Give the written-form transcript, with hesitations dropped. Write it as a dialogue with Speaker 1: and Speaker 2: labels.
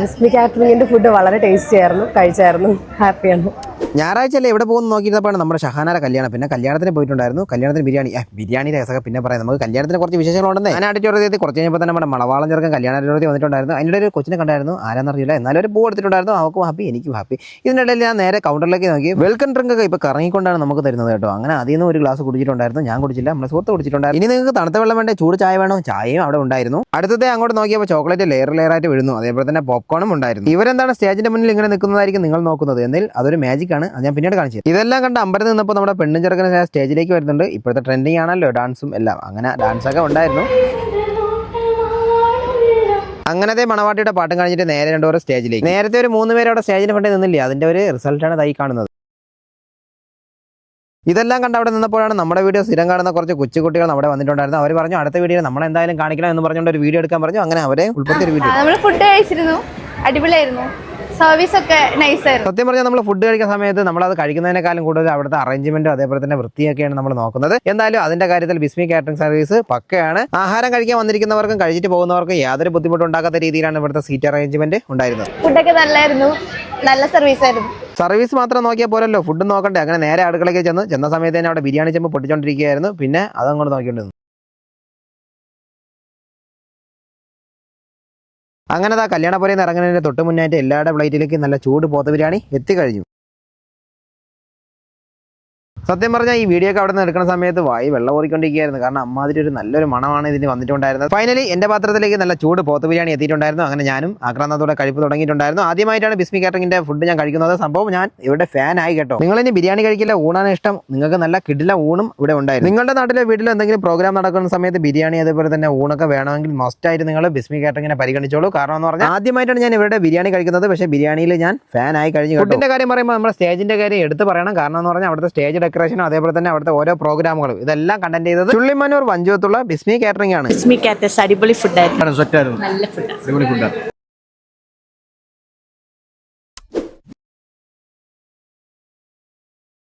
Speaker 1: ബിസ്മി കാറ്ററിംഗിന്റെ food വളരെ tasty ആയിരുന്നു, കഴിച്ചായിരുന്നു, ഹാപ്പിയാണ്.
Speaker 2: ഞായറാഴ്ച അല്ലേ എവിടെ പോകുന്നു നോക്കിയിരുന്നപ്പോഴാണ് നമ്മുടെ ഷഹാനയുടെ കല്യാണം. പിന്നെ കല്യാണത്തിന് പോയിട്ടുണ്ടായിരുന്നു. കല്യാണത്തിന് ബിരിയാണി രസമൊക്കെ പിന്നെ പറയാം. നമുക്ക് കല്യാണത്തിന് കുറച്ച് വിശേഷങ്ങളുണ്ടെന്ന് ഞാൻ ആഡിറ്റോറിയത്തിൽ കുറച്ച് കഴിഞ്ഞപ്പോൾ തന്നെ നമ്മുടെ മണവാളം ചെറുക്കൻ കല്യാണാഡിറ്റോറിയത്തിൽ വന്നിട്ടുണ്ടായിരുന്നു. അതിൻ്റെ ഒരു കൊച്ചിനെ കണ്ടായിരുന്നു, ആരാന്നറിയില്ല, എന്നാലും ഒരു പൂ എടുത്തിട്ടുണ്ടായിരുന്നു. അവൾക്കും ഹാപ്പി, എനിക്കും ഹാപ്പി. ഇതിനിടയിൽ ഞാൻ നേരെ കൗണ്ടറിലേക്ക് നോക്കി. വെൽക്കം ഡ്രിങ്ക് ഒക്കെ ഇപ്പോൾ കറങ്ങിക്കൊണ്ടാണ് നമുക്ക് തരുന്നത് കേട്ടോ. അങ്ങനെ അതിൽ നിന്ന് ഒരു ഗ്ലാസ് കുടിച്ചിട്ടുണ്ടായിരുന്നു. ഞാൻ കുടിച്ചില്ല, നമ്മുടെ സുഹൃത്ത് കുടിച്ചിട്ടുണ്ടായിരുന്നു. ഇനി നിങ്ങൾക്ക് തണുത്ത വെള്ളം വേണ്ടേ, ചൂട് ചായ വേണോ? ചായയും അവിടെ ഉണ്ടായിരുന്നു. അടുത്തത്തെ അങ്ങോട്ട് നോക്കിയപ്പോൾ ചോക്ലേറ്റ് ലെയറായിട്ട് വീഴുന്നു. അതേപോലെ തന്നെ പോപ്കോണും ഉണ്ടായിരുന്നു. ഇവരെന്താണ് സ്റ്റേജിന്റെ മുന്നിൽ ഇങ്ങനെ നിൽക്കുന്നതായിരിക്കും നിങ്ങൾ നോക്കുന്നത്. എന്നാൽ അതൊരു മാജിക് ആണ്, അത് ഞാൻ പിന്നീട് കാണിച്ചു. ഇതെല്ലാം കണ്ട് അമ്പരത്തിൽ നിന്നപ്പോൾ നമ്മുടെ പെണ്ണും ചെറുക്കനെ സ്റ്റേജിലേക്ക് വരുന്നുണ്ട്. ഇപ്പോഴത്തെ ട്രെൻഡിങ് ആണല്ലോ ഡാൻസും എല്ലാം. അങ്ങനെ ഡാൻസൊക്കെ ഉണ്ടായിരുന്നു. അങ്ങനത്തെ മണവാട്ടിയുടെ പാട്ടും കഴിഞ്ഞിട്ട് നേരെ രണ്ടുപേരും സ്റ്റേജിലേക്ക്. നേരത്തെ ഒരു 3 പേര് അവിടെ സ്റ്റേജിന് ഫ്രണ്ടിൽ നിന്നില്ലേ, അതിന്റെ ഒരു റിസൾട്ടാണ് ഇതായി കാണുന്നത്. ഇതെല്ലാം കണ്ട് അവിടെ നിന്നപ്പോഴാണ് നമ്മുടെ വീഡിയോ സ്ഥിരം കാണുന്ന കുറച്ച് കൊച്ചുകുട്ടികൾ അവിടെ വന്നിട്ടുണ്ടായിരുന്നു. അവർ പറഞ്ഞു അടുത്ത വീഡിയോ നമ്മൾ എന്തായാലും കാണിക്കണം എന്ന് പറഞ്ഞുകൊണ്ട് ഒരു വീഡിയോ എടുക്കാൻ പറഞ്ഞു. അങ്ങനെ അവരെ ഉൾപ്പെടുത്തിയ ഒരു വീഡിയോ.
Speaker 3: നമ്മൾ ഫുഡ് കഴിച്ചിരുന്നു, അടിപൊളിയായിരുന്നു, സർവീസ് ഒക്കെ നൈസ് ആയിരുന്നു.
Speaker 2: സത്യം പറഞ്ഞാൽ നമ്മൾ ഫുഡ് കഴിക്കുന്ന സമയത്ത് നമ്മളത് കഴിക്കുന്നതിനേക്കാളും കൂടുതൽ അവിടുത്തെ അറേഞ്ച്മെന്റും അതേപോലെ തന്നെ വൃത്തിയൊക്കെയാണ് നമ്മൾ നോക്കുന്നത്. എന്തായാലും അതിന്റെ കാര്യത്തിൽ ബിസ്മി കാറ്ററിംഗ് സർവീസ് പക്കയാണ്. ആഹാരം കഴിക്കാൻ വന്നിരിക്കുന്നവർക്കും കഴിച്ചിട്ട് പോകുന്നവർക്കും യാതൊരു ബുദ്ധിമുട്ടും ഉണ്ടാക്കാത്ത രീതിയിലാണ് ഇവിടുത്തെ സീറ്റ് അറേഞ്ച്മെന്റ് ഉണ്ടായിരുന്നത്.
Speaker 3: ഫുഡൊക്കെ നല്ലായിരുന്നു, നല്ല സർവീസ് ആയിരുന്നു.
Speaker 2: സർവീസ് മാത്രം നോക്കിയാൽ പോരല്ലോ, ഫുഡ് നോക്കണ്ടേ. അങ്ങനെ നേരെ അടുക്കളയ്ക്ക് ചെന്ന സമയത്ത് തന്നെ അവിടെ ബിരിയാണി ചെമ്പ് പൊട്ടിച്ചോണ്ടിരിക്കുകയായിരുന്നു. പിന്നെ അതങ്ങോട്ട് നോക്കിക്കൊണ്ടിരുന്നു. അങ്ങനെ ആ കല്യാണപ്പുരയിൽ നിന്ന് ഇറങ്ങുന്നതിന് തൊട്ട് മുന്നായിട്ട് എല്ലാവരുടെ പ്ലേറ്റിലേക്ക് നല്ല ചൂട് പോത്ത ബിരിയാണി എത്തിക്കഴിഞ്ഞു. സത്യം പറഞ്ഞാൽ ഈ വീഡിയോ ഒക്കെ അവിടെ നിന്ന് എടുക്കുന്ന സമയത്ത് വായി വെള്ളം ഓടിക്കൊണ്ടിരിക്കുകയായിരുന്നു. കാരണം അമ്മാതിരി ഒരു നല്ലൊരു മണമാണ് ഇതിന് വന്നിട്ടുണ്ടായിരുന്നത്. ഫൈനലി എൻ്റെ പാത്രത്തിലേക്ക് നല്ല ചൂട് പോത്ത് ബിരിയാണി എത്തിയിട്ടുണ്ടായിരുന്നു. അങ്ങനെ ഞാനും ആക്രാന്തത്തോടെ കഴിപ്പ് തുടങ്ങിയിട്ടുണ്ടായിരുന്നു. ആദ്യമായിട്ടാണ് ബിസ്മി കാറ്ററിംഗിന്റെ ഫുഡ് ഞാൻ കഴിക്കുന്നത്. സംഭവം ഞാൻ ഇവിടെ ഫാൻ ആയി കേട്ടോ. നിങ്ങൾ ഇനി ബിരിയാണി കഴിക്കില്ല, ഊണാണ് ഇഷ്ടം, നിങ്ങൾക്ക് നല്ല കിടില ഊണും ഇവിടെ ഉണ്ടായിരുന്നു. നിങ്ങളുടെ നാട്ടിലെ വീട്ടിൽ എന്തെങ്കിലും പ്രോഗ്രാം നടക്കുന്ന സമയത്ത് ബിരിയാണി അതേപോലെ തന്നെ ഊണൊക്കെ വേണമെങ്കിൽ മസ്റ്റായിട്ട് നിങ്ങൾ ബിസ്മി കാറ്ററിംഗിനെ പരിഗണിച്ചോളൂ. കാരണം എന്ന് പറഞ്ഞാൽ ആദ്യമായിട്ടാണ് ഞാൻ ഇവിടെ ബിരിയാണി കഴിക്കുന്നത്. പക്ഷേ ബിരിയാണിയിൽ ഞാൻ ഫാൻ ആയി കഴിഞ്ഞു. ഫുഡിന്റെ കാര്യം പറയുമ്പോൾ നമ്മുടെ സ്റ്റേജിന്റെ കാര്യം എടുത്ത് പറയണം. കാരണം എന്ന് പറഞ്ഞാൽ അവിടുത്തെ സ്റ്റേജ് ഡെക്കറേഷനും അതേപോലെ തന്നെ അവിടുത്തെ ഓരോ പ്രോഗ്രാമുകളും ഇതെല്ലാം കണ്ടന്റ് ചെയ്തത് ചുള്ളിമന്നൂർ വഞ്ചുവത്തുള്ള ബിസ്മി കാറ്ററിംഗ് ആണ്.
Speaker 4: ബിസ്മി കാറ്റേഴ്സ് അടിപൊളി ഫുഡായിരുന്നു, നല്ല ഫുഡ്.